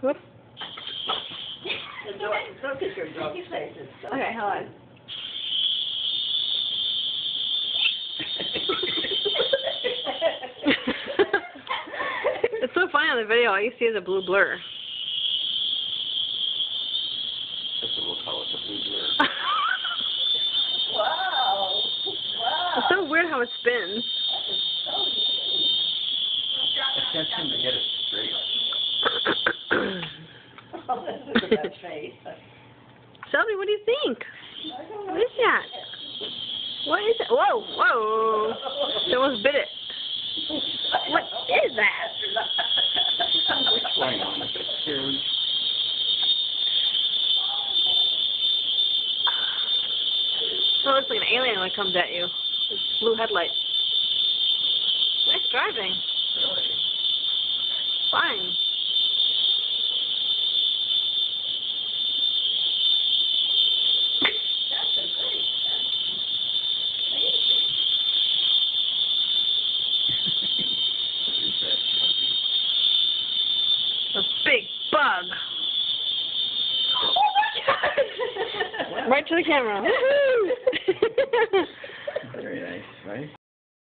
Whoop. Don't get your doggy faces. Okay, hold on. It's so funny on the video. All you see is a blue blur. That's what we'll call it, the blue blur. Wow. Wow. It's so weird how it spins. I can't seem to get it straight. Oh, look at that face. Shelby, what do you think? I don't know. What is that? What is it? Whoa, whoa. She almost bit it. What is that? What's going on? It's scary. Oh, it looks like an alien when it comes at you. With blue headlights. Nice driving. Really? Fine. A big bug. Oh my God! Right to the camera. Woohoo! Very nice, right?